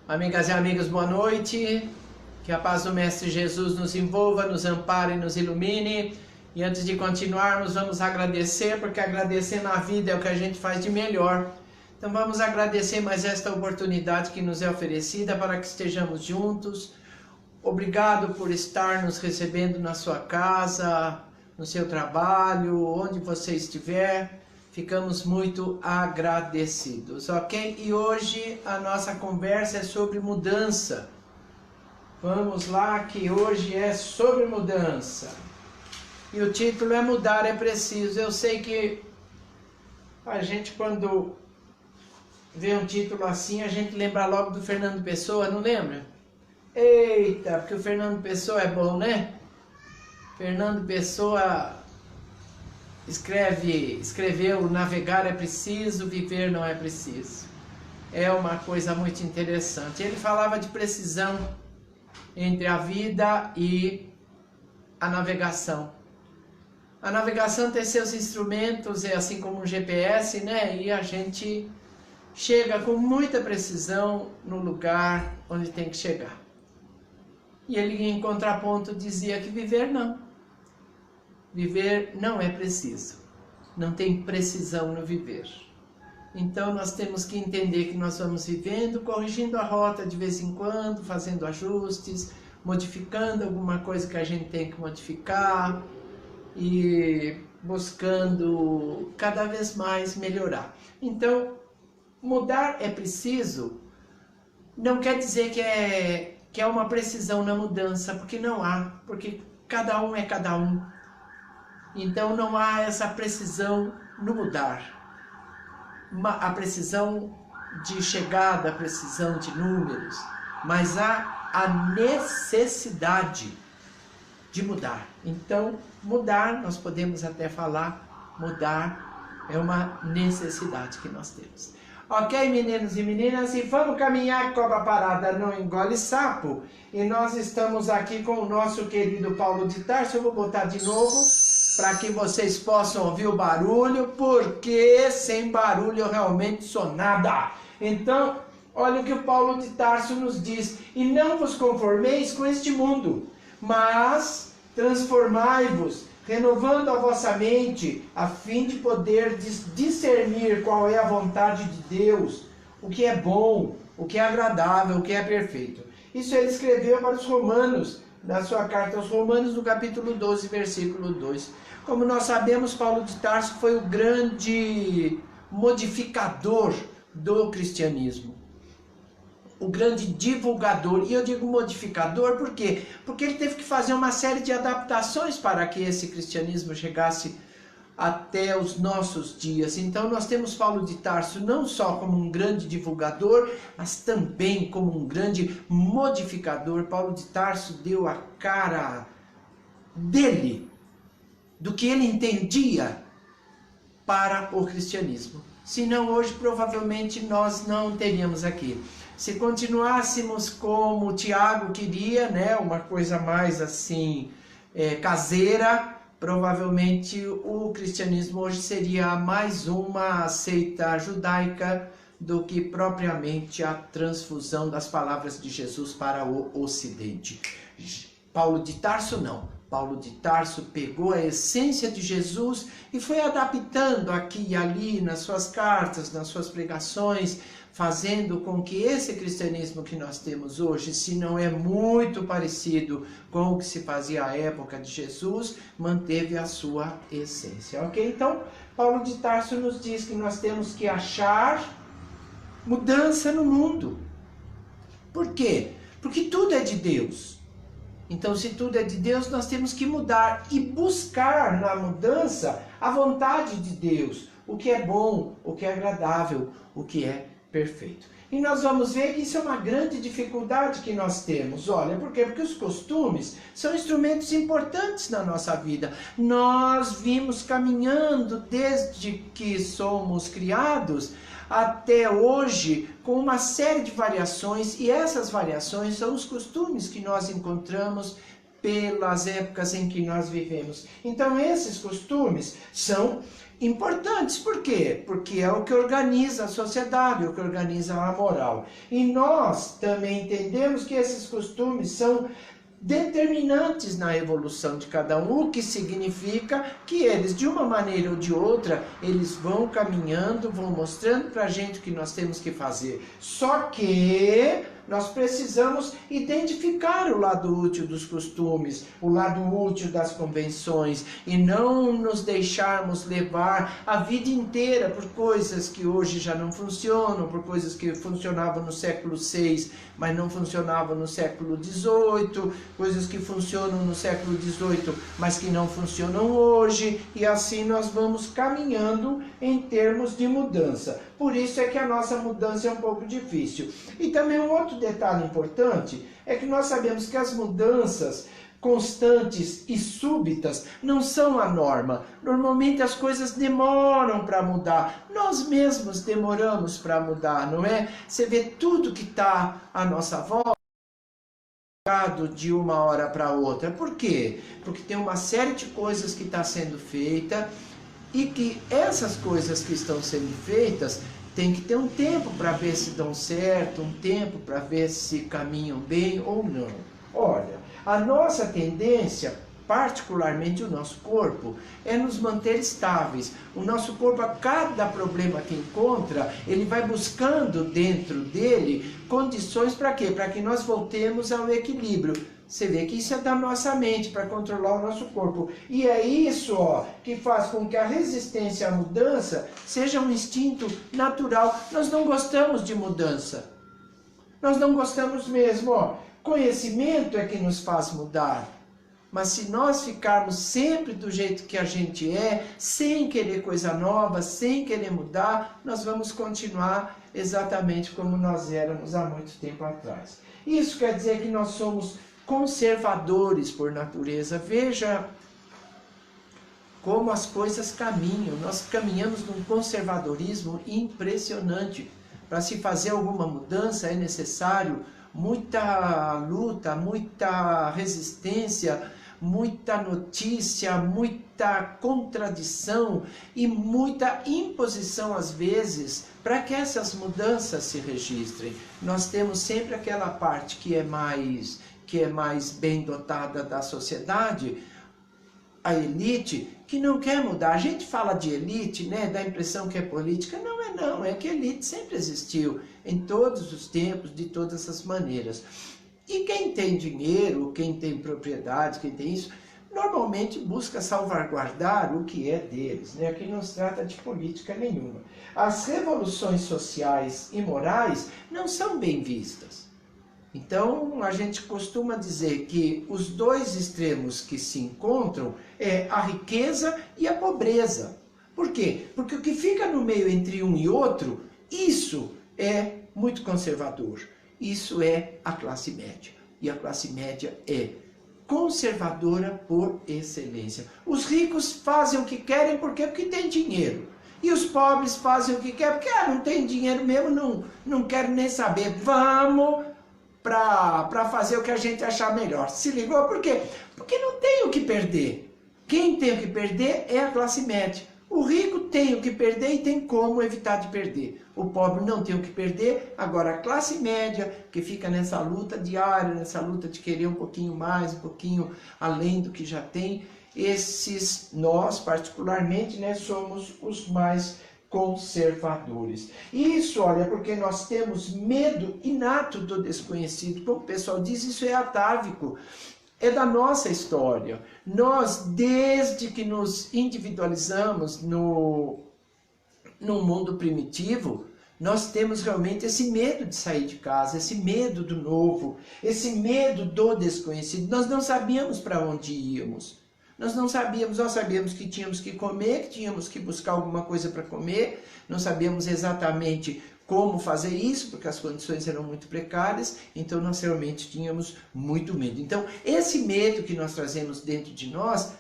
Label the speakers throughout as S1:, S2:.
S1: Amigas e amigos, boa noite. Que a paz do Mestre Jesus nos envolva, nos ampare e nos ilumine. E antes de continuarmos, vamos agradecer, porque agradecer na vida é o que a gente faz de melhor. Então vamos agradecer mais esta oportunidade que nos é oferecida para que estejamos juntos. Obrigado por estar nos recebendo na sua casa, no seu trabalho, onde você estiver. Ficamos muito agradecidos, ok? E hoje a nossa conversa é sobre mudança. Vamos lá, que hoje é sobre mudança. E o título é Mudar é Preciso. Eu sei que a gente, quando vê um título assim, a gente lembra logo do Fernando Pessoa, não lembra? Eita, porque o Fernando Pessoa é bom, né? Fernando Pessoa escreveu: navegar é preciso, viver não é preciso. É uma coisa muito interessante. Ele falava de precisão entre a vida e a navegação. A navegação tem seus instrumentos, é assim como um GPS, né? E a gente chega com muita precisão no lugar onde tem que chegar. E ele, em contraponto, dizia que viver não. Viver não é preciso. Não tem precisão no viver. Então nós temos que entender que nós vamos vivendo, corrigindo a rota de vez em quando, fazendo ajustes, modificando alguma coisa que a gente tem que modificar e buscando cada vez mais melhorar. Então, mudar é preciso não quer dizer que é uma precisão na mudança, porque não há, porque cada um é cada um. Então não há essa precisão no mudar. A precisão de chegada, a precisão de números, mas há a necessidade de mudar. Então, mudar, nós podemos até falar, mudar é uma necessidade que nós temos. Ok, meninos e meninas, e vamos caminhar, cobra parada não engole sapo. E nós estamos aqui com o nosso querido Paulo de Tarso. Eu vou botar de novo para que vocês possam ouvir o barulho, porque sem barulho eu realmente sou nada. Então, olha o que o Paulo de Tarso nos diz: e não vos conformeis com este mundo, mas transformai-vos, renovando a vossa mente, a fim de poder discernir qual é a vontade de Deus, o que é bom, o que é agradável, o que é perfeito. Isso ele escreveu para os romanos, na sua carta aos Romanos, no capítulo 12, versículo 2. Como nós sabemos, Paulo de Tarso foi o grande modificador do cristianismo. O grande divulgador. E eu digo modificador por quê? Porque ele teve que fazer uma série de adaptações para que esse cristianismo chegasse até os nossos dias. Então nós temos Paulo de Tarso não só como um grande divulgador, mas também como um grande modificador. Paulo de Tarso deu a cara dele, do que ele entendia para o cristianismo. Senão hoje provavelmente nós não teríamos aqui. Se continuássemos como Tiago queria, né, uma coisa mais assim caseira, provavelmente o cristianismo hoje seria mais uma seita judaica do que propriamente a transfusão das palavras de Jesus para o Ocidente. Paulo de Tarso não. Paulo de Tarso pegou a essência de Jesus e foi adaptando aqui e ali nas suas cartas, nas suas pregações, fazendo com que esse cristianismo que nós temos hoje, se não é muito parecido com o que se fazia à época de Jesus, manteve a sua essência, ok? Então, Paulo de Tarso nos diz que nós temos que achar mudança no mundo. Por quê? Porque tudo é de Deus. Então, se tudo é de Deus, nós temos que mudar e buscar na mudança a vontade de Deus, o que é bom, o que é agradável, o que é perfeito. E nós vamos ver que isso é uma grande dificuldade que nós temos. Olha, por quê? Porque os costumes são instrumentos importantes na nossa vida. Nós vimos caminhando desde que somos criados até hoje com uma série de variações, e essas variações são os costumes que nós encontramos pelas épocas em que nós vivemos. Então esses costumes são importantes. Por quê? Porque é o que organiza a sociedade, é o que organiza a moral. E nós também entendemos que esses costumes são determinantes na evolução de cada um, o que significa que eles, de uma maneira ou de outra, eles vão caminhando, vão mostrando para a gente o que nós temos que fazer. Só que nós precisamos identificar o lado útil dos costumes, o lado útil das convenções, e não nos deixarmos levar a vida inteira por coisas que hoje já não funcionam, por coisas que funcionavam no século VI, mas não funcionavam no século XVIII, coisas que funcionam no século XVIII, mas que não funcionam hoje, e assim nós vamos caminhando em termos de mudança. Por isso é que a nossa mudança é um pouco difícil. E também um outro detalhe importante é que nós sabemos que as mudanças constantes e súbitas não são a norma. Normalmente as coisas demoram para mudar. Nós mesmos demoramos para mudar, não é? Você vê tudo que está à nossa volta de uma hora para outra. Por quê? Porque tem uma série de coisas que está sendo feita e que essas coisas que estão sendo feitas tem que ter um tempo para ver se dão certo, um tempo para ver se caminham bem ou não. Olha, a nossa tendência, particularmente o nosso corpo, é nos manter estáveis. O nosso corpo, a cada problema que encontra, ele vai buscando dentro dele condições para quê? Para que nós voltemos ao equilíbrio. Você vê que isso é da nossa mente, para controlar o nosso corpo. E é isso, ó, que faz com que a resistência à mudança seja um instinto natural. Nós não gostamos de mudança. Nós não gostamos mesmo, ó. Conhecimento é que nos faz mudar. Mas se nós ficarmos sempre do jeito que a gente é, sem querer coisa nova, sem querer mudar, nós vamos continuar exatamente como nós éramos há muito tempo atrás. Isso quer dizer que nós somos conservadores por natureza. Veja como as coisas caminham. Nós caminhamos num conservadorismo impressionante. Para se fazer alguma mudança é necessário muita luta, muita resistência, muita notícia, muita contradição e muita imposição às vezes para que essas mudanças se registrem. Nós temos sempre aquela parte que é mais bem dotada da sociedade, a elite, que não quer mudar. A gente fala de elite, né, dá a impressão que é política. Não, é que a elite sempre existiu, em todos os tempos, de todas as maneiras. E quem tem dinheiro, quem tem propriedade, quem tem isso, normalmente busca salvaguardar o que é deles, né? Aqui não se trata de política nenhuma. As revoluções sociais e morais não são bem vistas. Então, a gente costuma dizer que os dois extremos que se encontram é a riqueza e a pobreza. Por quê? Porque o que fica no meio entre um e outro, isso é muito conservador. Isso é a classe média. E a classe média é conservadora por excelência. Os ricos fazem o que querem porque tem dinheiro. E os pobres fazem o que querem porque não tem dinheiro mesmo, não quero nem saber. Vamos para fazer o que a gente achar melhor. Se ligou? Por quê? Porque não tem o que perder. Quem tem o que perder é a classe média. O rico tem o que perder e tem como evitar de perder. O pobre não tem o que perder. Agora a classe média, que fica nessa luta diária, nessa luta de querer um pouquinho mais, um pouquinho além do que já tem, esses nós particularmente, né, somos os mais conservadores. Isso, olha, porque nós temos medo inato do desconhecido. Como o pessoal diz, isso é atávico. É da nossa história. Nós, desde que nos individualizamos no mundo primitivo, nós temos realmente esse medo de sair de casa, esse medo do novo, esse medo do desconhecido. Nós não sabíamos para onde íamos. Nós sabíamos que tínhamos que comer, que tínhamos que buscar alguma coisa para comer, não sabíamos exatamente como fazer isso, porque as condições eram muito precárias, então nós realmente tínhamos muito medo. Então, esse medo que nós trazemos dentro de nós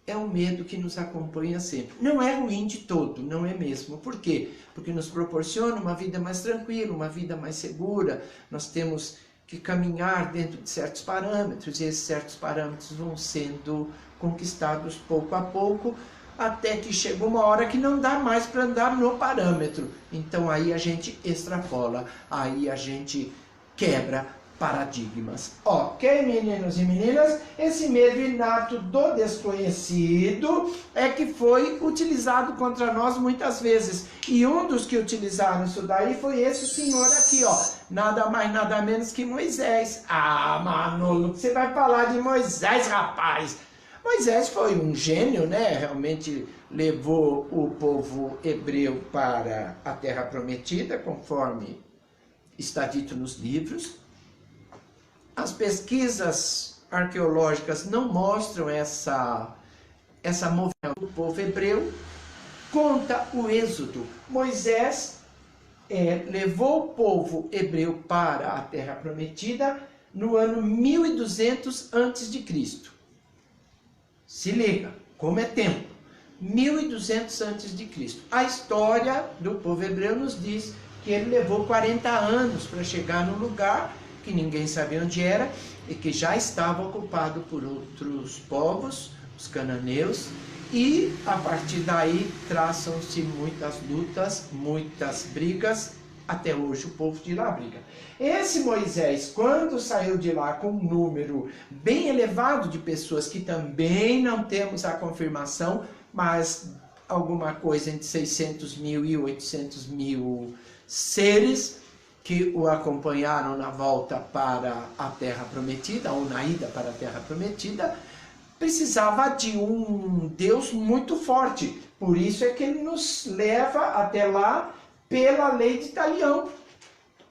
S1: é um medo que nos acompanha sempre. Não é ruim de todo, não é mesmo. Por quê? Porque nos proporciona uma vida mais tranquila, uma vida mais segura. Nós temos que caminhar dentro de certos parâmetros, e esses certos parâmetros vão sendo conquistados pouco a pouco, até que chegou uma hora que não dá mais para andar no parâmetro. Então aí a gente extrapola, aí a gente quebra paradigmas. Ok, meninos e meninas? Esse medo inato do desconhecido é que foi utilizado contra nós muitas vezes. E um dos que utilizaram isso daí foi esse senhor aqui, ó. Nada mais, nada menos que Moisés. Ah, Manolo, você vai falar de Moisés, rapaz? Moisés foi um gênio, né? Realmente levou o povo hebreu para a Terra Prometida, conforme está dito nos livros. As pesquisas arqueológicas não mostram essa movimentação do povo hebreu. Conta o Êxodo. Moisés levou o povo hebreu para a Terra Prometida no ano 1200 a.C. Se liga, como é tempo. 1200 a.C. A história do povo hebreu nos diz que ele levou 40 anos para chegar no lugar que ninguém sabia onde era e que já estava ocupado por outros povos, os cananeus, e a partir daí traçam-se muitas lutas, muitas brigas, até hoje o povo de lá briga. Esse Moisés, quando saiu de lá com um número bem elevado de pessoas, que também não temos a confirmação, mas alguma coisa entre 600 mil e 800 mil seres, que o acompanharam na volta para a Terra Prometida, ou na ida para a Terra Prometida, precisava de um Deus muito forte. Por isso é que ele nos leva até lá pela lei de Talião,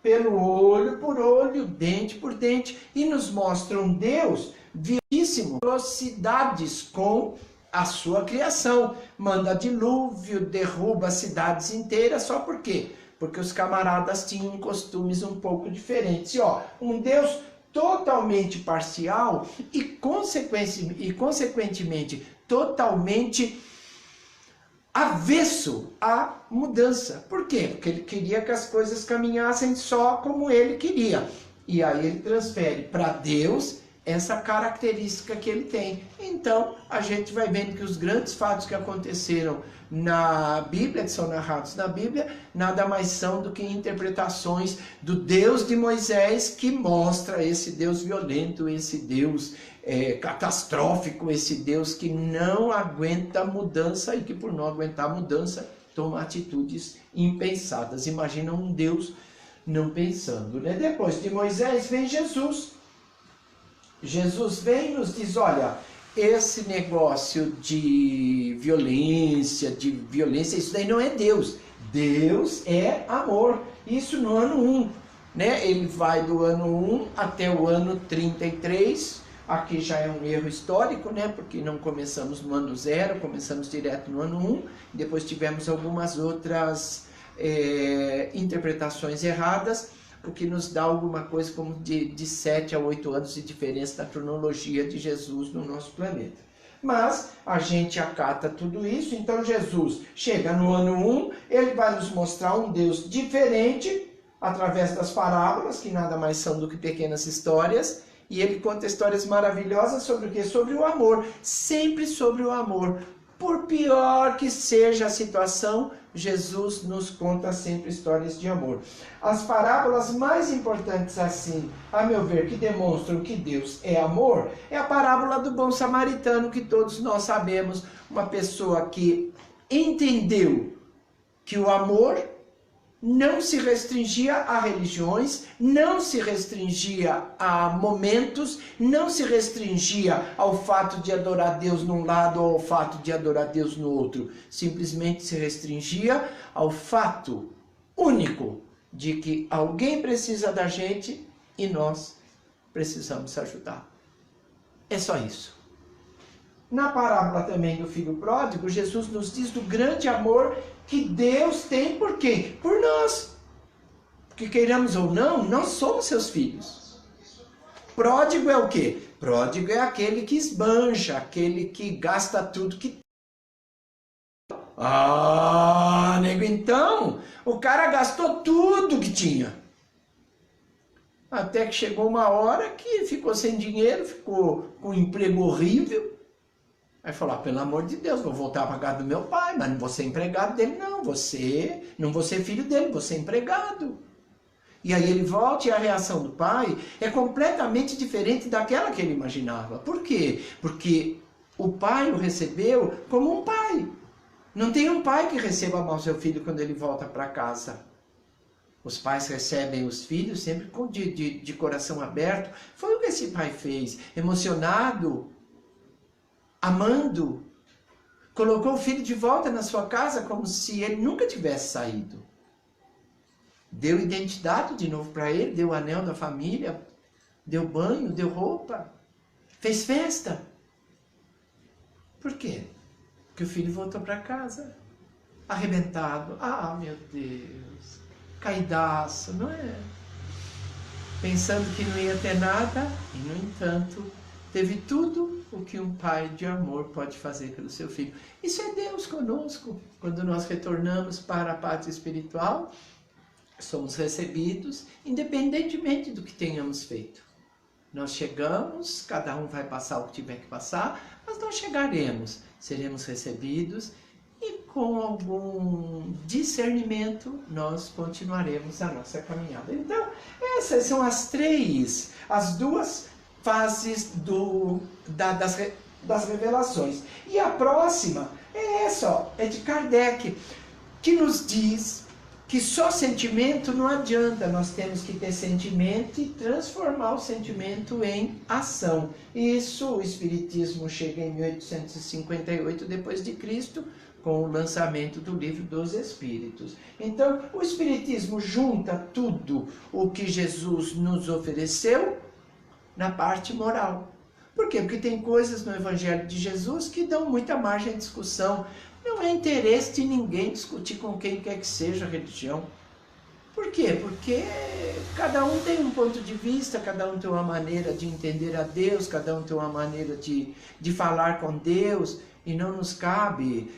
S1: pelo olho por olho, dente por dente, e nos mostra um Deus violentíssimo, velocidades com a sua criação. Manda dilúvio, derruba cidades inteiras, só por quê? Porque os camaradas tinham costumes um pouco diferentes. E, ó, um Deus totalmente parcial e consequentemente totalmente avesso à mudança. Por quê? Porque ele queria que as coisas caminhassem só como ele queria. E aí ele transfere para Deus essa característica que ele tem. Então, a gente vai vendo que os grandes fatos que aconteceram na Bíblia, que são narrados na Bíblia, nada mais são do que interpretações do Deus de Moisés, que mostra esse Deus violento, esse Deus catastrófico, esse Deus que não aguenta mudança e que, por não aguentar mudança, toma atitudes impensadas. Imagina um Deus não pensando, né? Depois de Moisés vem Jesus. Jesus vem e nos diz, olha, esse negócio de violência, isso daí não é Deus. Deus é amor. Isso no ano 1, né? Ele vai do ano 1 até o ano 33. Aqui já é um erro histórico, né? Porque não começamos no ano 0, começamos direto no ano 1. Depois tivemos algumas outras interpretações erradas, o que nos dá alguma coisa como de 7 a 8 anos de diferença da cronologia de Jesus no nosso planeta. Mas a gente acata tudo isso, então Jesus chega no ano 1, ele vai nos mostrar um Deus diferente, através das parábolas, que nada mais são do que pequenas histórias, e ele conta histórias maravilhosas sobre o quê? Sobre o amor, sempre sobre o amor. Por pior que seja a situação, Jesus nos conta sempre histórias de amor. As parábolas mais importantes, assim, a meu ver, que demonstram que Deus é amor, é a parábola do bom samaritano, que todos nós sabemos. Uma pessoa que entendeu que o amor não se restringia a religiões, não se restringia a momentos, não se restringia ao fato de adorar Deus num lado ou ao fato de adorar Deus no outro. Simplesmente se restringia ao fato único de que alguém precisa da gente e nós precisamos ajudar. É só isso. Na parábola também do filho pródigo, Jesus nos diz do grande amor que Deus tem por quem? Por nós. Porque queiramos ou não, nós somos seus filhos. Pródigo é o quê? Pródigo é aquele que esbanja, aquele que gasta tudo que tem. Ah, nego, então, o cara gastou tudo que tinha. Até que chegou uma hora que ficou sem dinheiro, ficou com um emprego horrível. Aí falou, pelo amor de Deus, vou voltar para a casa do meu pai, mas não vou ser empregado dele, não. Não vou ser filho dele, vou ser empregado. E aí ele volta e a reação do pai é completamente diferente daquela que ele imaginava. Por quê? Porque o pai o recebeu como um pai. Não tem um pai que receba mal seu filho quando ele volta para casa. Os pais recebem os filhos sempre de coração aberto. Foi o que esse pai fez, emocionado, amando. Colocou o filho de volta na sua casa como se ele nunca tivesse saído. Deu identidade de novo para ele, deu o anel da família, deu banho, deu roupa, fez festa. Por quê? Porque o filho voltou para casa, arrebentado. Ah, meu Deus, caidaço, não é? Pensando que não ia ter nada, e no entanto, teve tudo o que um pai de amor pode fazer pelo seu filho. Isso é Deus conosco. Quando nós retornamos para a pátria espiritual, somos recebidos, independentemente do que tenhamos feito. Nós chegamos, cada um vai passar o que tiver que passar, mas nós chegaremos, seremos recebidos e com algum discernimento nós continuaremos a nossa caminhada. Então, essas são as duas fases das revelações. E a próxima é essa, ó, é de Kardec, que nos diz que só sentimento não adianta, nós temos que ter sentimento e transformar o sentimento em ação. Isso o Espiritismo chega em 1858 depois de Cristo, com o lançamento do Livro dos Espíritos. Então, o Espiritismo junta tudo o que Jesus nos ofereceu na parte moral. Por quê? Porque tem coisas no Evangelho de Jesus que dão muita margem à discussão. Não é interesse de ninguém discutir com quem quer que seja a religião. Por quê? Porque cada um tem um ponto de vista, cada um tem uma maneira de entender a Deus, cada um tem uma maneira de falar com Deus, e não nos cabe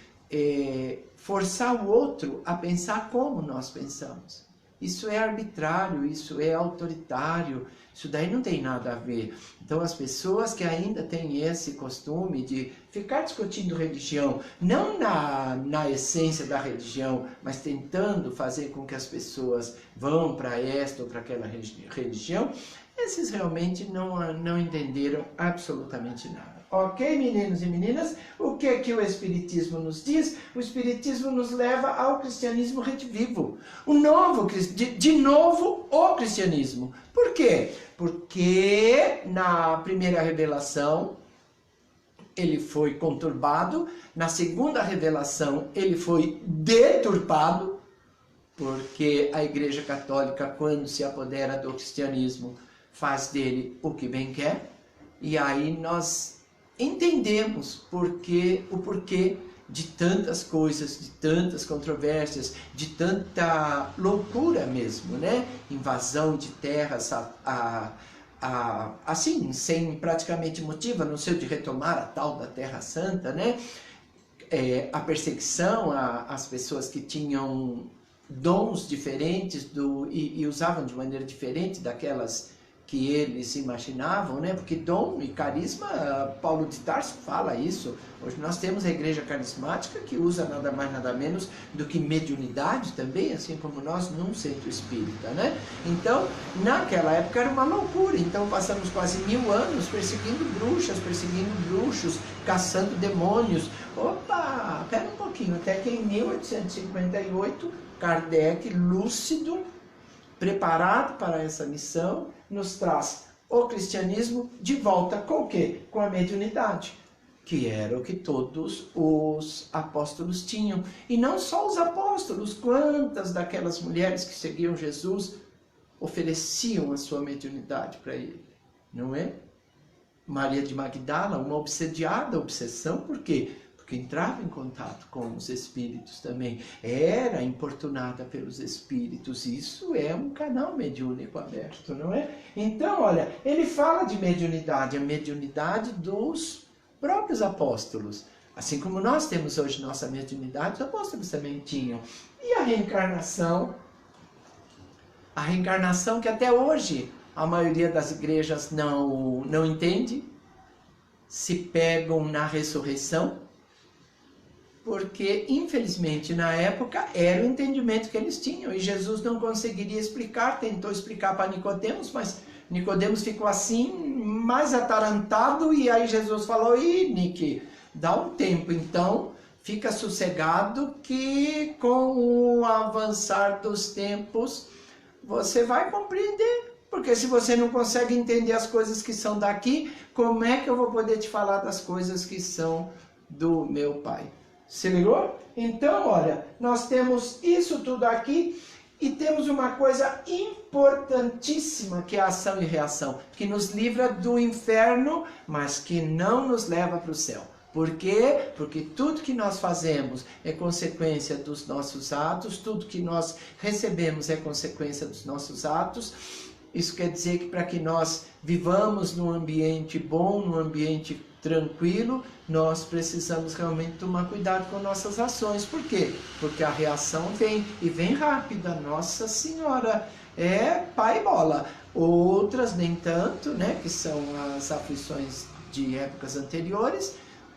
S1: forçar o outro a pensar como nós pensamos. Isso é arbitrário, isso é autoritário, isso daí não tem nada a ver. Então as pessoas que ainda têm esse costume de ficar discutindo religião, não na essência da religião, mas tentando fazer com que as pessoas vão para esta ou para aquela religião, esses realmente não entenderam absolutamente nada. Ok, meninos e meninas? O que que o Espiritismo nos diz? O Espiritismo nos leva ao cristianismo redivivo. De novo, o cristianismo. Por quê? Porque na primeira revelação ele foi conturbado, na segunda revelação ele foi deturpado, porque a Igreja Católica, quando se apodera do cristianismo, faz dele o que bem quer, e aí nós entendemos o porquê de tantas coisas, de tantas controvérsias, de tanta loucura mesmo, né? Invasão de terras, assim, sem praticamente motivo, a não ser de retomar a tal da Terra Santa, né? A perseguição às pessoas que tinham dons diferentes e usavam de maneira diferente daquelas que eles imaginavam, né? Porque dom e carisma, Paulo de Tarso fala isso. Hoje nós temos a igreja carismática que usa nada mais nada menos do que mediunidade também, assim como nós num centro espírita, né? Então, naquela época era uma loucura. Então passamos quase 1000 anos perseguindo bruxas, perseguindo bruxos, caçando demônios. Opa, pera um pouquinho, até que em 1858, Kardec, lúcido, preparado para essa missão, nos traz o cristianismo de volta com o quê? Com a mediunidade, que era o que todos os apóstolos tinham. E não só os apóstolos, quantas daquelas mulheres que seguiam Jesus ofereciam a sua mediunidade para ele, não é? Maria de Magdala, uma obsessão, por quê? Porque entrava em contato com os espíritos também, era importunada pelos espíritos. Isso é um canal mediúnico aberto, não é? Então, olha, ele fala de mediunidade, a mediunidade dos próprios apóstolos. Assim como nós temos hoje nossa mediunidade, os apóstolos também tinham. E a reencarnação que até hoje a maioria das igrejas não entende, se pegam na ressurreição, porque infelizmente na época era o entendimento que eles tinham e Jesus não conseguiria explicar, tentou explicar para Nicodemos, mas Nicodemos ficou assim, mais atarantado, e aí Jesus falou: "Ih, Nick, dá um tempo então, fica sossegado que com o avançar dos tempos você vai compreender. Porque se você não consegue entender as coisas que são daqui, como é que eu vou poder te falar das coisas que são do meu Pai?" Se ligou? Então, olha, nós temos isso tudo aqui e temos uma coisa importantíssima que é a ação e reação, que nos livra do inferno, mas que não nos leva para o céu. Por quê? Porque tudo que nós fazemos é consequência dos nossos atos, tudo que nós recebemos é consequência dos nossos atos. Isso quer dizer que para que nós vivamos num ambiente bom, num ambiente tranquilo, nós precisamos realmente tomar cuidado com nossas ações. Por quê? Porque a reação vem, e vem rápida. Nossa Senhora, é pai bola. Outras nem tanto, né, que são as aflições de épocas anteriores,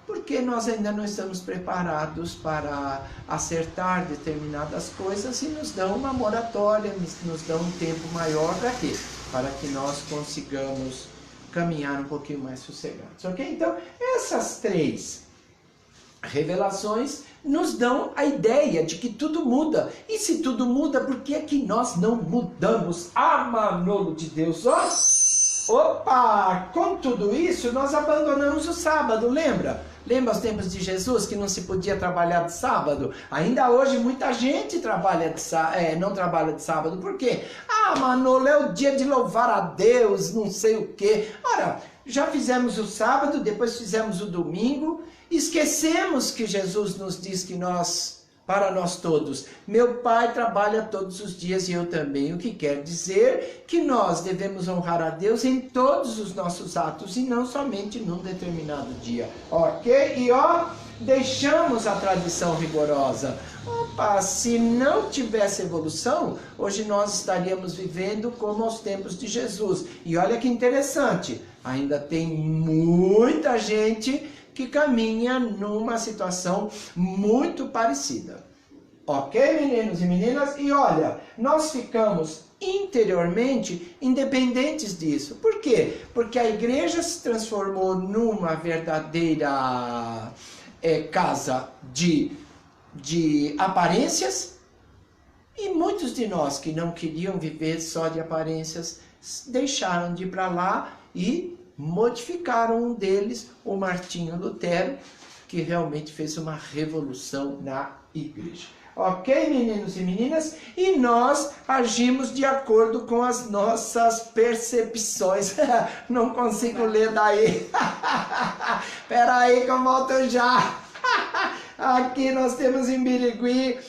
S1: porque nós ainda não estamos preparados para acertar determinadas coisas e nos dão uma moratória, nos dão um tempo maior para quê? Para que nós consigamos caminhar um pouquinho mais sossegados, ok? Então, essas 3 revelações nos dão a ideia de que tudo muda. E se tudo muda, por que é que nós não mudamos? Ah, Manolo de Deus, ó! Opa! Com tudo isso, nós abandonamos o sábado, lembra? Lembra os tempos de Jesus que não se podia trabalhar de sábado? Ainda hoje muita gente não trabalha de sábado. Por quê? Ah, Manolo, é o dia de louvar a Deus, não sei o quê. Ora, já fizemos o sábado, depois fizemos o domingo. Esquecemos que Jesus nos diz que para nós todos, meu Pai trabalha todos os dias e eu também, o que quer dizer que nós devemos honrar a Deus em todos os nossos atos e não somente num determinado dia, ok? E ó, deixamos a tradição rigorosa. Opa, se não tivesse evolução, hoje nós estaríamos vivendo como aos tempos de Jesus. E olha que interessante, ainda tem muita gente que caminha numa situação muito parecida. Ok, meninos e meninas? E olha, nós ficamos interiormente independentes disso. Por quê? Porque a igreja se transformou numa verdadeira casa de aparências, e muitos de nós que não queriam viver só de aparências deixaram de ir para lá e modificaram um deles, o Martinho Lutero, que realmente fez uma revolução na igreja. Ok, meninos e meninas? E nós agimos de acordo com as nossas percepções. Não consigo ler daí. Espera aí que eu volto já. Aqui nós temos em Birigui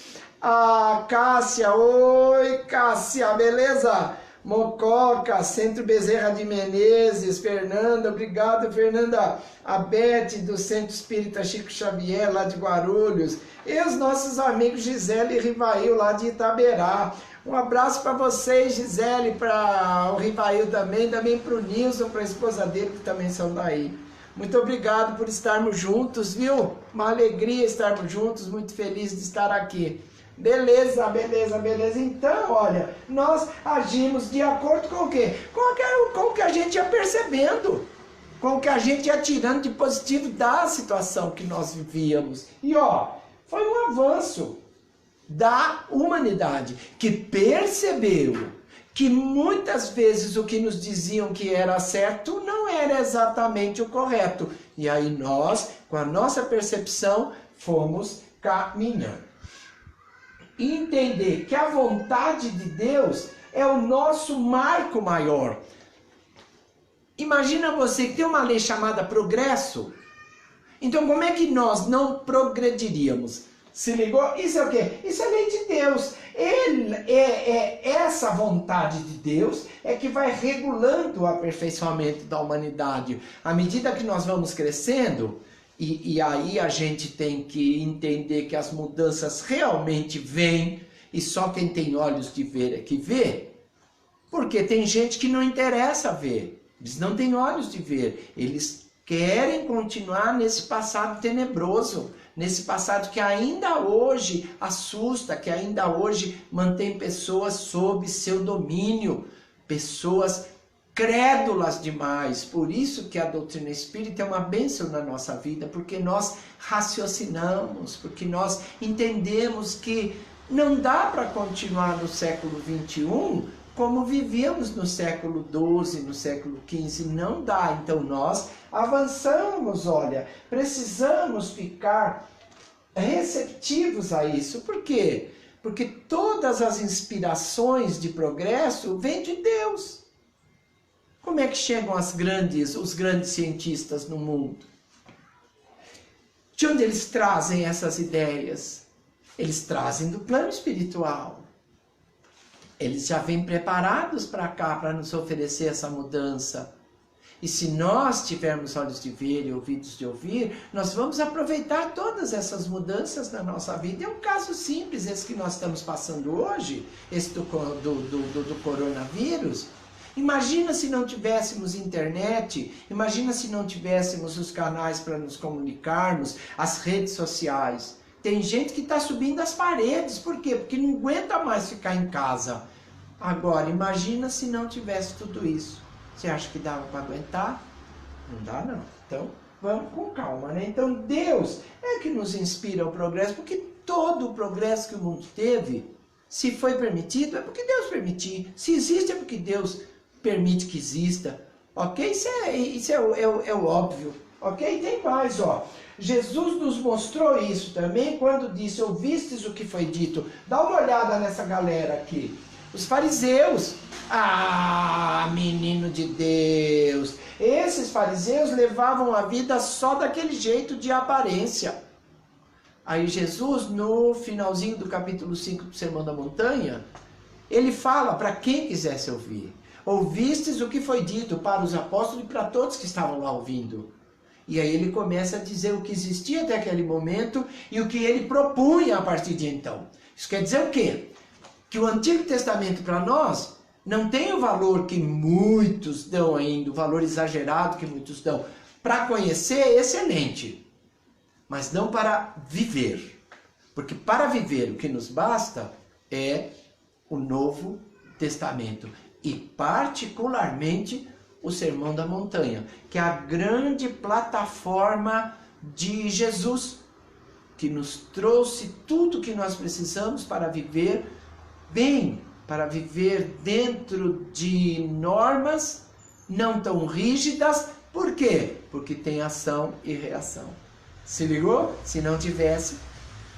S1: a Cássia. Oi, Cássia, beleza? Mococa, Centro Bezerra de Menezes, Fernanda, obrigado, Fernanda. A Beth, do Centro Espírita Chico Xavier, lá de Guarulhos. E os nossos amigos Gisele e Rivail, lá de Itaberá. Um abraço para vocês, Gisele, para o Rivail também para o Nilson, para a esposa dele, que também são daí. Muito obrigado por estarmos juntos, viu? Uma alegria estarmos juntos, muito feliz de estar aqui. Beleza, beleza, beleza. Então, olha, nós agimos de acordo com o quê? Com o que a gente ia percebendo, com o que a gente ia tirando de positivo da situação que nós vivíamos. E ó, foi um avanço da humanidade que percebeu que muitas vezes o que nos diziam que era certo não era exatamente o correto. E aí nós, com a nossa percepção, fomos caminhando. Entender que a vontade de Deus é o nosso marco maior. Imagina você que tem uma lei chamada progresso. Então como é que nós não progrediríamos? Se ligou? Isso é o quê? Isso é lei de Deus. Essa vontade de Deus é que vai regulando o aperfeiçoamento da humanidade. À medida que nós vamos crescendo, e aí a gente tem que entender que as mudanças realmente vêm, e só quem tem olhos de ver é que vê. Porque tem gente que não interessa ver, eles não têm olhos de ver, eles querem continuar nesse passado tenebroso, nesse passado que ainda hoje assusta, que ainda hoje mantém pessoas sob seu domínio, pessoas crédulas demais. Por isso que a doutrina espírita é uma bênção na nossa vida, porque nós raciocinamos, porque nós entendemos que não dá para continuar no século XXI como vivíamos no século XII, no século XV, não dá. Então nós avançamos, olha, precisamos ficar receptivos a isso. Por quê? Porque todas as inspirações de progresso vêm de Deus. Como é que chegam os grandes cientistas no mundo? De onde eles trazem essas ideias? Eles trazem do plano espiritual. Eles já vêm preparados para cá, para nos oferecer essa mudança. E se nós tivermos olhos de ver e ouvidos de ouvir, nós vamos aproveitar todas essas mudanças na nossa vida. É um caso simples, esse que nós estamos passando hoje, esse do coronavírus. Imagina se não tivéssemos internet, imagina se não tivéssemos os canais para nos comunicarmos, as redes sociais. Tem gente que está subindo as paredes, por quê? Porque não aguenta mais ficar em casa. Agora, imagina se não tivesse tudo isso. Você acha que dava para aguentar? Não dá não. Então, vamos com calma, né? Então, Deus é que nos inspira ao progresso, porque todo o progresso que o mundo teve, se foi permitido, é porque Deus permitiu. Se existe, é porque Deus permite que exista. Ok? Isso é o óbvio. Ok? Tem mais, ó. Jesus nos mostrou isso também quando disse, ouvistes o que foi dito. Dá uma olhada nessa galera aqui. Os fariseus. Ah, menino de Deus. Esses fariseus levavam a vida só daquele jeito de aparência. Aí Jesus, no finalzinho do capítulo 5 do Sermão da Montanha, ele fala para quem quisesse ouvir. Ouvistes o que foi dito para os apóstolos e para todos que estavam lá ouvindo. E aí ele começa a dizer o que existia até aquele momento e o que ele propunha a partir de então. Isso quer dizer o quê? Que o Antigo Testamento para nós não tem o valor que muitos dão ainda, o valor exagerado que muitos dão. Para conhecer é excelente, mas não para viver. Porque para viver o que nos basta é o Novo Testamento. E particularmente o Sermão da Montanha, que é a grande plataforma de Jesus, que nos trouxe tudo que nós precisamos para viver bem, para viver dentro de normas não tão rígidas. Por quê? Porque tem ação e reação. Se ligou? Se não tivesse,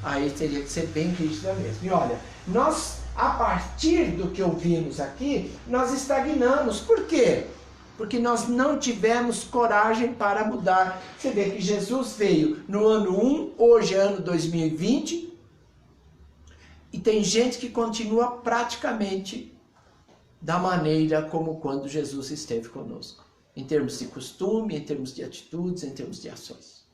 S1: aí teria que ser bem rígida mesmo. E olha, nós, a partir do que ouvimos aqui, nós estagnamos. Por quê? Porque nós não tivemos coragem para mudar. Você vê que Jesus veio no ano 1, hoje é ano 2020, e tem gente que continua praticamente da maneira como quando Jesus esteve conosco. Em termos de costume, em termos de atitudes, em termos de ações.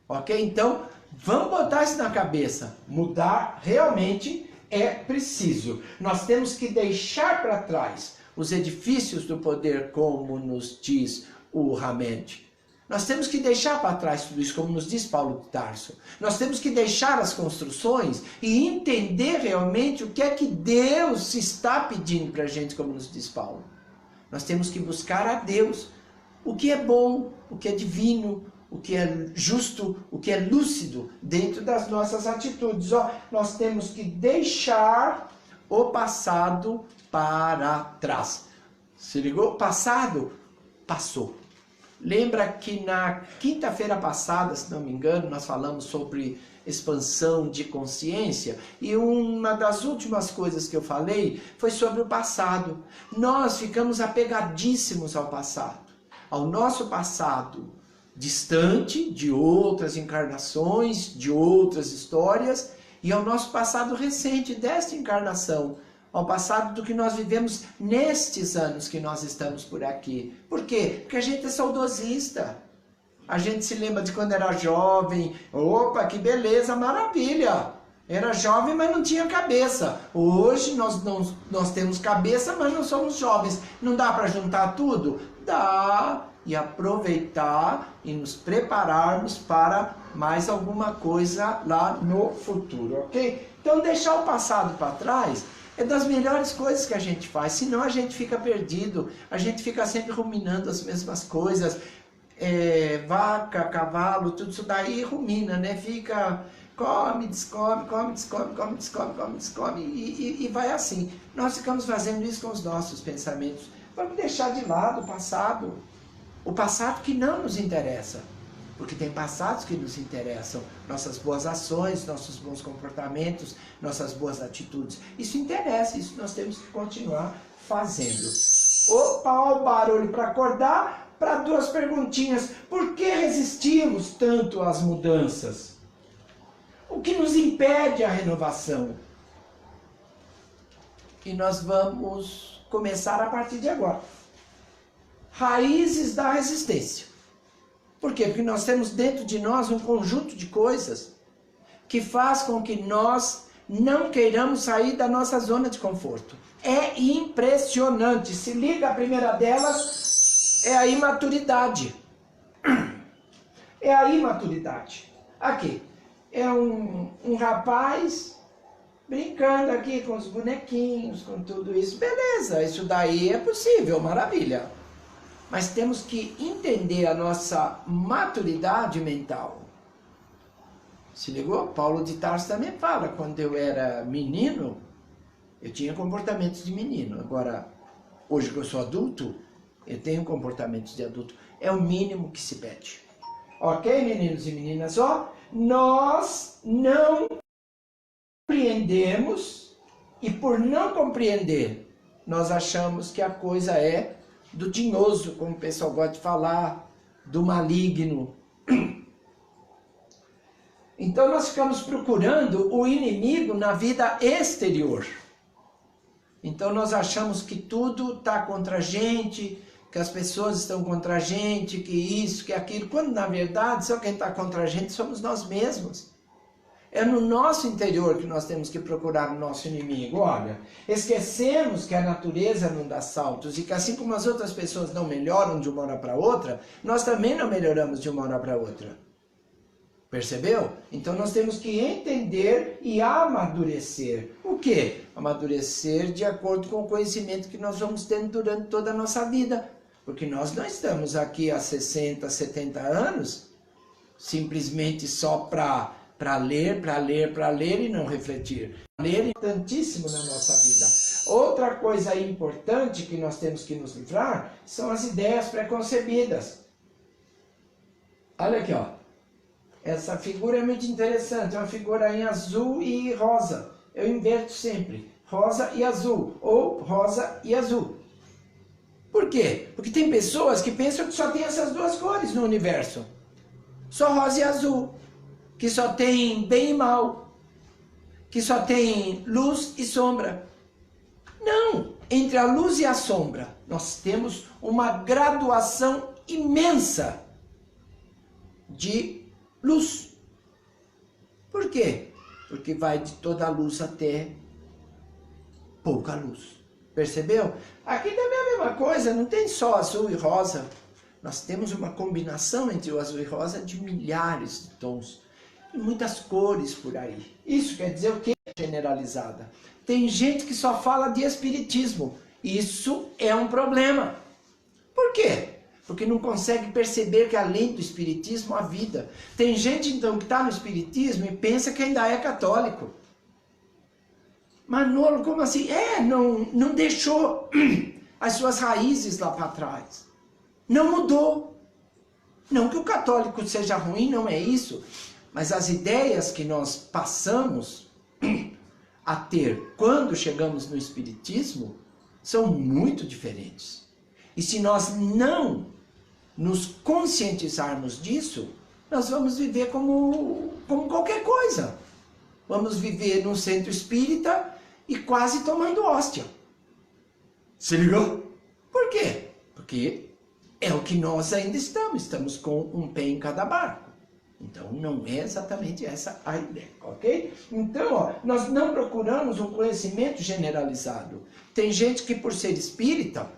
S1: Ok? Então, vamos botar isso na cabeça. Mudar realmente é preciso. Nós temos que deixar para trás os edifícios do poder, como nos diz o Hamed. Nós temos que deixar para trás tudo isso, como nos diz Paulo de Tarso. Nós temos que deixar as construções e entender realmente o que é que Deus está pedindo para a gente, como nos diz Paulo. Nós temos que buscar a Deus. O que é bom, o que é divino, o que é justo, o que é lúcido dentro das nossas atitudes. Ó, nós temos que deixar o passado para trás. Se ligou? Passado, passou. Lembra que na quinta-feira passada, se não me engano, nós falamos sobre expansão de consciência e uma das últimas coisas que eu falei foi sobre o passado. Nós ficamos apegadíssimos ao passado, ao nosso passado distante de outras encarnações, de outras histórias e ao nosso passado recente desta encarnação, ao passado do que nós vivemos nestes anos que nós estamos por aqui. Por quê? Porque a gente é saudosista. A gente se lembra de quando era jovem. Opa, que beleza, maravilha! Era jovem, mas não tinha cabeça. Hoje nós temos cabeça, mas não somos jovens. Não dá para juntar tudo? Dá. e aproveitar e nos prepararmos para mais alguma coisa lá no futuro, ok? Então deixar o passado para trás é das melhores coisas que a gente faz, senão a gente fica perdido, a gente fica sempre ruminando as mesmas coisas, vaca, cavalo, tudo isso daí rumina, né? Fica, come, descobre, come, descobre, come, descobre, come, descobre, e vai assim. Nós ficamos fazendo isso com os nossos pensamentos. Vamos deixar de lado o passado que não nos interessa. Porque tem passados que nos interessam, nossas boas ações, nossos bons comportamentos, nossas boas atitudes. Isso interessa, isso nós temos que continuar fazendo. Opa, ó o barulho para acordar, para duas perguntinhas. Por que resistimos tanto às mudanças? O que nos impede a renovação? E nós vamos começar a partir de agora. Raízes da resistência. Por quê? Porque nós temos dentro de nós um conjunto de coisas que faz com que nós não queiramos sair da nossa zona de conforto. É impressionante. Se liga, a primeira delas é a imaturidade. É a imaturidade. Aqui, é um rapaz brincando aqui com os bonequinhos, com tudo isso. Beleza, isso daí é possível, maravilha. Mas temos que entender a nossa maturidade mental. Se ligou? Paulo de Tarso também fala, quando eu era menino, eu tinha comportamentos de menino. Agora, hoje que eu sou adulto, eu tenho comportamentos de adulto. É o mínimo que se pede. Ok, meninos e meninas? Ó, nós não compreendemos, e por não compreender, nós achamos que a coisa é do tinhoso, como o pessoal gosta de falar, do maligno. Então nós ficamos procurando o inimigo na vida exterior. Então nós achamos que tudo está contra a gente, que as pessoas estão contra a gente, que isso, que aquilo, quando na verdade só quem está contra a gente somos nós mesmos. É no nosso interior que nós temos que procurar o nosso inimigo. Olha, esquecemos que a natureza não dá saltos e que assim como as outras pessoas não melhoram de uma hora para outra, nós também não melhoramos de uma hora para outra. Percebeu? Então nós temos que entender e amadurecer. O quê? Amadurecer de acordo com o conhecimento que nós vamos tendo durante toda a nossa vida. Porque nós não estamos aqui há 60, 70 anos simplesmente só para ler e não refletir. Ler é importantíssimo na nossa vida. Outra coisa importante que nós temos que nos livrar são as ideias preconcebidas. Olha aqui, ó. Essa figura é muito interessante, é uma figura em azul e rosa. Eu inverto sempre, rosa e azul, ou rosa e azul. Por quê? Porque tem pessoas que pensam que só tem essas duas cores no universo. Só rosa e azul. Que só tem bem e mal, que só tem luz e sombra. Não, entre a luz e a sombra, nós temos uma graduação imensa de luz. Por quê? Porque vai de toda a luz até pouca luz. Percebeu? Aqui também é a mesma coisa, não tem só azul e rosa. Nós temos uma combinação entre o azul e rosa de milhares de tons. E muitas cores por aí. Isso quer dizer o quê? Generalizada. Tem gente que só fala de espiritismo. Isso é um problema. Por quê? Porque não consegue perceber que além do espiritismo há vida. Tem gente então que está no espiritismo e pensa que ainda é católico. Manolo, como assim? Não deixou as suas raízes lá para trás. Não mudou. Não que o católico seja ruim, não é isso. Mas as ideias que nós passamos a ter quando chegamos no espiritismo são muito diferentes. E se nós não nos conscientizarmos disso, nós vamos viver como qualquer coisa. Vamos viver num centro espírita e quase tomando hóstia. Se ligou? Por quê? Porque é o que nós ainda estamos com um pé em cada barco. Então, não é exatamente essa a ideia, ok? Então, ó, nós não procuramos um conhecimento generalizado. Tem gente que, por ser espírita,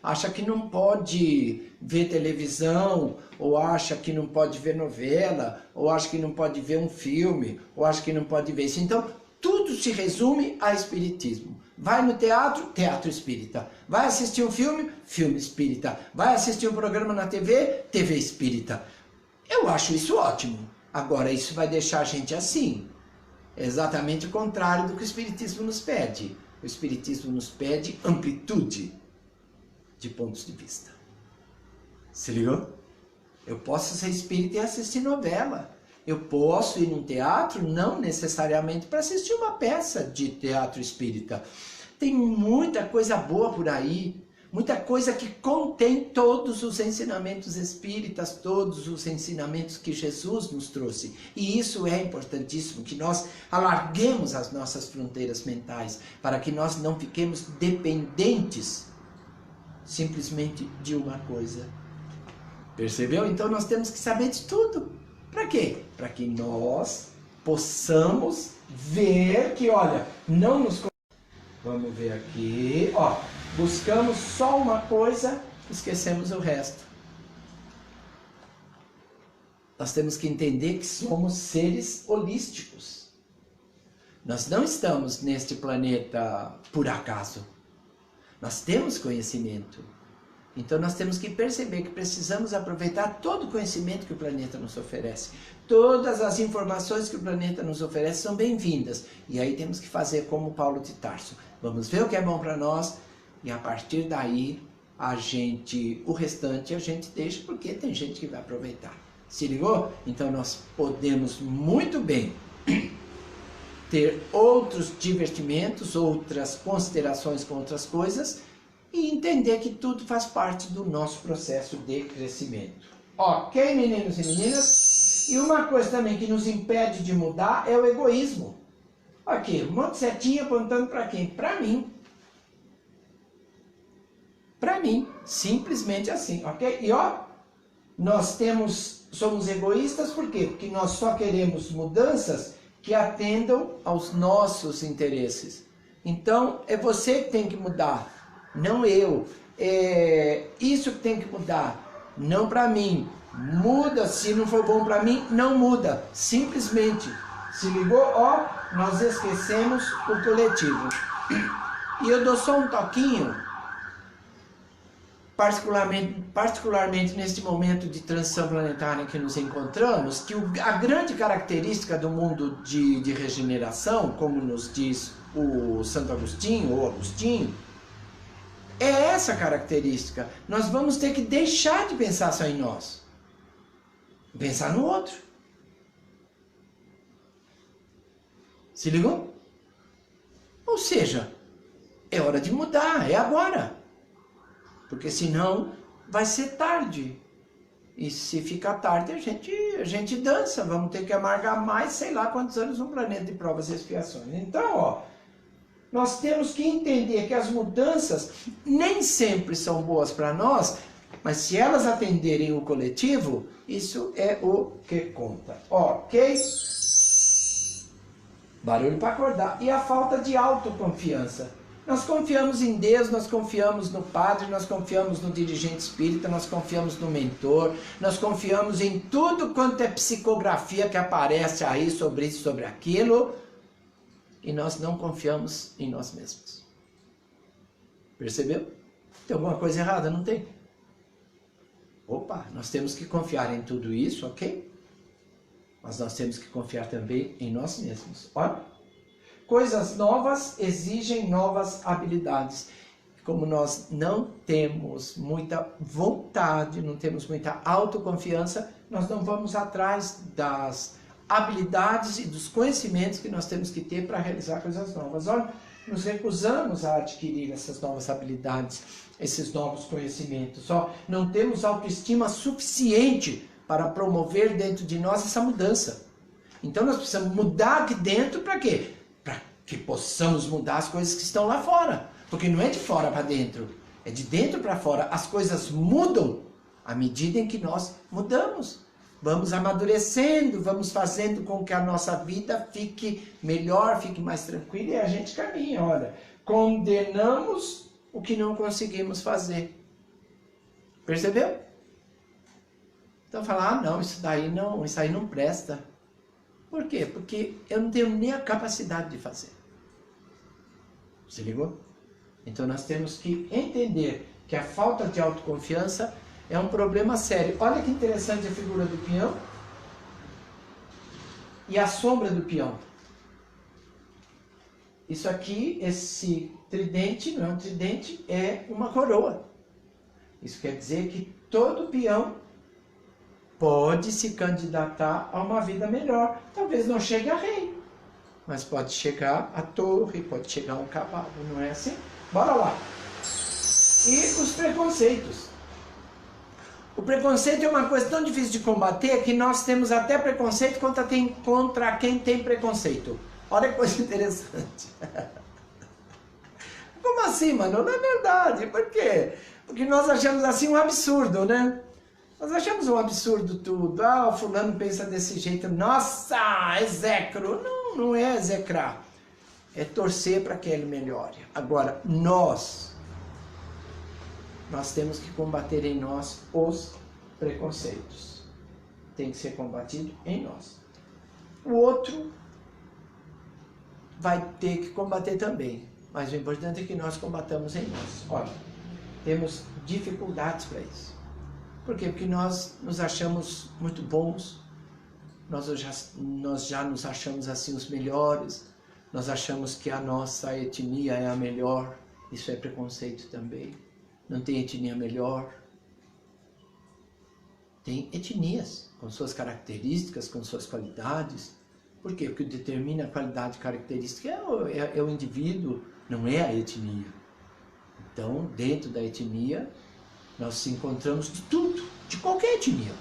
S1: acha que não pode ver televisão, ou acha que não pode ver novela, ou acha que não pode ver um filme, ou acha que não pode ver isso. Então, tudo se resume a espiritismo. Vai no teatro, teatro espírita. Vai assistir um filme, filme espírita. Vai assistir um programa na TV, TV espírita. Eu acho isso ótimo. Agora, isso vai deixar a gente assim. É exatamente o contrário do que o espiritismo nos pede. O espiritismo nos pede amplitude de pontos de vista. Se ligou? Eu posso ser espírita e assistir novela. Eu posso ir num teatro, não necessariamente para assistir uma peça de teatro espírita. Tem muita coisa boa por aí, muita coisa que contém todos os ensinamentos espíritas, todos os ensinamentos que Jesus nos trouxe. E isso é importantíssimo, que nós alarguemos as nossas fronteiras mentais, para que nós não fiquemos dependentes simplesmente de uma coisa. Percebeu? Então nós temos que saber de tudo. Para quê? Para que nós possamos ver que, olha, não nos... Vamos ver aqui, ó, buscamos só uma coisa, esquecemos o resto. Nós temos que entender que somos seres holísticos. Nós não estamos neste planeta por acaso. Nós temos conhecimento. Então nós temos que perceber que precisamos aproveitar todo o conhecimento que o planeta nos oferece. Todas as informações que o planeta nos oferece são bem-vindas. E aí temos que fazer como Paulo de Tarso. Vamos ver o que é bom para nós e a partir daí o restante a gente deixa, porque tem gente que vai aproveitar. Se ligou? Então nós podemos muito bem ter outros divertimentos, outras considerações com outras coisas, e entender que tudo faz parte do nosso processo de crescimento. Ok, meninos e meninas? E uma coisa também que nos impede de mudar é o egoísmo. Aqui, um monte de setinha apontando para quem? Para mim. Para mim, simplesmente assim, ok? E ó, somos egoístas por quê? Porque nós só queremos mudanças que atendam aos nossos interesses. Então, é você que tem que mudar. Não eu. É isso que tem que mudar. Não para mim. Muda, se não for bom para mim, não muda. Simplesmente. Se ligou? Ó, nós esquecemos o coletivo. E eu dou só um toquinho, particularmente neste momento de transição planetária em que nos encontramos, que a grande característica do mundo de regeneração, como nos diz o Santo Agostinho, ou Agostinho, é essa característica. Nós vamos ter que deixar de pensar só em nós. Pensar no outro. Se ligou? Ou seja, é hora de mudar, é agora. Porque senão vai ser tarde. E se ficar tarde, a gente dança. Vamos ter que amargar mais, sei lá quantos anos no planeta de provas e expiações. Então, ó, nós temos que entender que as mudanças nem sempre são boas para nós, mas se elas atenderem o coletivo, isso é o que conta. Ok? Barulho para acordar. E a falta de autoconfiança. Nós confiamos em Deus, nós confiamos no Padre, nós confiamos no dirigente espírita, nós confiamos no mentor, nós confiamos em tudo quanto é psicografia que aparece aí sobre isso, sobre aquilo, e nós não confiamos em nós mesmos. Percebeu? Tem alguma coisa errada? Não tem. Opa, nós temos que confiar em tudo isso, ok? Mas nós temos que confiar também em nós mesmos. Olha, coisas novas exigem novas habilidades. Como nós não temos muita vontade, não temos muita autoconfiança, nós não vamos atrás das habilidades e dos conhecimentos que nós temos que ter para realizar coisas novas. Olha, nos recusamos a adquirir essas novas habilidades, esses novos conhecimentos. Ó, não temos autoestima suficiente para promover dentro de nós essa mudança. Então nós precisamos mudar aqui dentro para quê? Para que possamos mudar as coisas que estão lá fora. Porque não é de fora para dentro, é de dentro para fora. As coisas mudam à medida em que nós mudamos. Vamos amadurecendo, vamos fazendo com que a nossa vida fique melhor, fique mais tranquila e a gente caminha. Olha, condenamos o que não conseguimos fazer. Percebeu? Então falar, ah não, isso aí não presta. Por quê? Porque eu não tenho nem a capacidade de fazer. Se ligou? Então nós temos que entender que a falta de autoconfiança é um problema sério. Olha que interessante a figura do peão e a sombra do peão. Isso aqui, esse tridente, não é um tridente, é uma coroa. Isso quer dizer que todo peão pode se candidatar a uma vida melhor. Talvez não chegue a rei, mas pode chegar a torre, pode chegar a um cavalo, não é assim? Bora lá. E os preconceitos. O preconceito é uma coisa tão difícil de combater que nós temos até preconceito contra quem tem preconceito. Olha que coisa interessante. Como assim, mano? Não é verdade. Por quê? Porque nós achamos assim um absurdo, né? Nós achamos um absurdo tudo. Ah, o fulano pensa desse jeito. Nossa, execro. Não, não é execrar. É torcer para que ele melhore. Agora, nós temos que combater em nós os preconceitos. Tem que ser combatido em nós. O outro vai ter que combater também. Mas o importante é que nós combatamos em nós. Olha, temos dificuldades para isso. Por quê? Porque nós nos achamos muito bons, nós já nos achamos assim os melhores, nós achamos que a nossa etnia é a melhor, isso é preconceito também. Não tem etnia melhor. Tem etnias com suas características, com suas qualidades. Por quê? Porque o que determina a qualidade e característica é o indivíduo, não é a etnia. Então, dentro da etnia, nós encontramos de tudo, de qualquer etnia.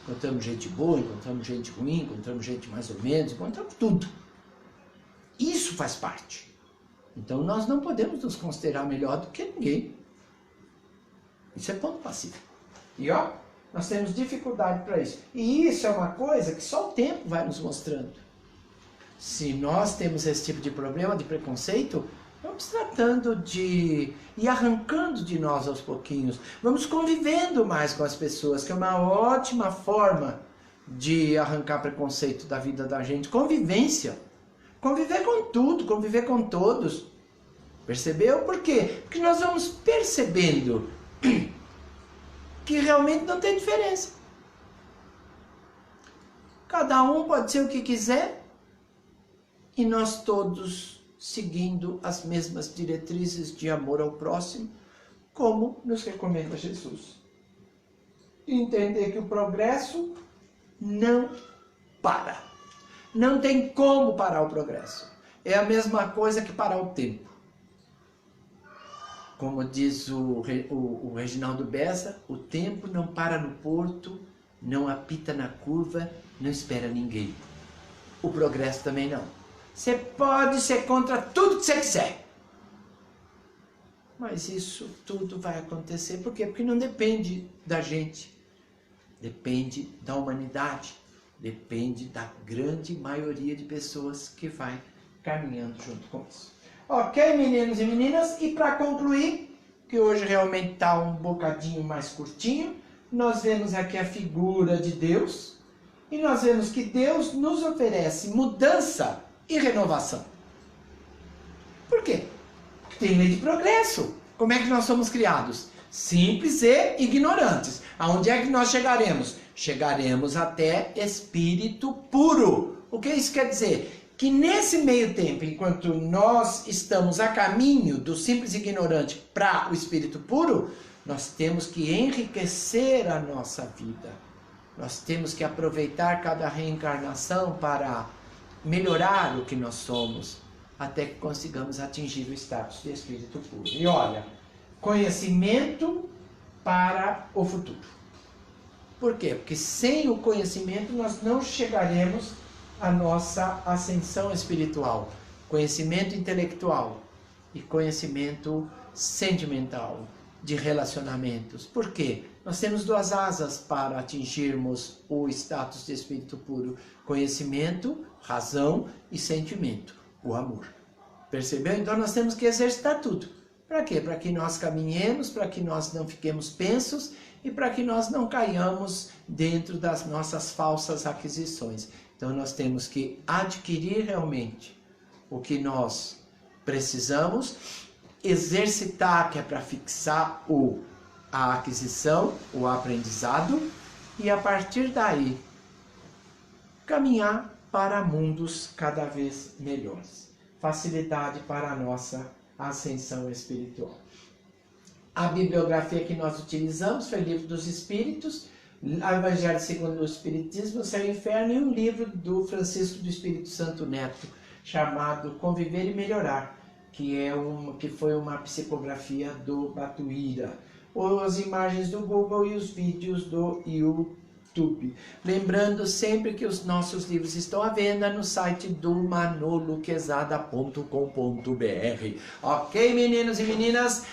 S1: Encontramos gente boa, encontramos gente ruim, encontramos gente mais ou menos, encontramos tudo. Isso faz parte. Então nós não podemos nos considerar melhor do que ninguém. Isso é ponto pacífico. E ó, nós temos dificuldade para isso. E isso é uma coisa que só o tempo vai nos mostrando. Se nós temos esse tipo de problema, de preconceito, vamos tratando de ir arrancando de nós aos pouquinhos. Vamos convivendo mais com as pessoas, que é uma ótima forma de arrancar preconceito da vida da gente. Convivência. Conviver com tudo, conviver com todos. Percebeu? Por quê? Porque nós vamos percebendo que realmente não tem diferença. Cada um pode ser o que quiser e nós todos seguindo as mesmas diretrizes de amor ao próximo, como nos recomenda Jesus. E entender que o progresso não para. Não tem como parar o progresso. É a mesma coisa que parar o tempo. Como diz o Reginaldo Bessa, o tempo não para no porto, não apita na curva, não espera ninguém. O progresso também não. Você pode ser contra tudo que você quiser. Mas isso tudo vai acontecer. Por quê? Porque não depende da gente. Depende da humanidade. Depende da grande maioria de pessoas que vai caminhando junto com isso. Ok, meninos e meninas? E para concluir, que hoje realmente está um bocadinho mais curtinho, nós vemos aqui a figura de Deus. E nós vemos que Deus nos oferece mudança e renovação. Por quê? Porque tem lei de progresso. Como é que nós somos criados? Simples e ignorantes. Aonde é que nós chegaremos? Chegaremos até espírito puro. O que isso quer dizer? Que nesse meio tempo, enquanto nós estamos a caminho do simples e ignorante para o espírito puro, nós temos que enriquecer a nossa vida. Nós temos que aproveitar cada reencarnação para melhorar o que nós somos, até que consigamos atingir o status de espírito puro. E olha, conhecimento para o futuro. Por quê? Porque sem o conhecimento nós não chegaremos à nossa ascensão espiritual. Conhecimento intelectual e conhecimento sentimental, de relacionamentos. Por quê? Nós temos duas asas para atingirmos o status de espírito puro. Conhecimento, razão e sentimento, o amor. Percebeu? Então nós temos que exercitar tudo. Para quê? Para que nós caminhemos, para que nós não fiquemos pensos e para que nós não caiamos dentro das nossas falsas aquisições. Então nós temos que adquirir realmente o que nós precisamos, exercitar, que é para fixar a aquisição, o aprendizado, e a partir daí caminhar para mundos cada vez melhores. Facilidade para a nossa ascensão espiritual. A bibliografia que nós utilizamos foi o Livro dos Espíritos, Evangelho segundo o Espiritismo, Céu e Inferno, e um livro do Francisco do Espírito Santo Neto, chamado Conviver e Melhorar, que foi uma psicografia do Batuíra. As imagens do Google e os vídeos do YouTube. Lembrando sempre que os nossos livros estão à venda no site do manoloquezada.com.br. Ok, meninos e meninas?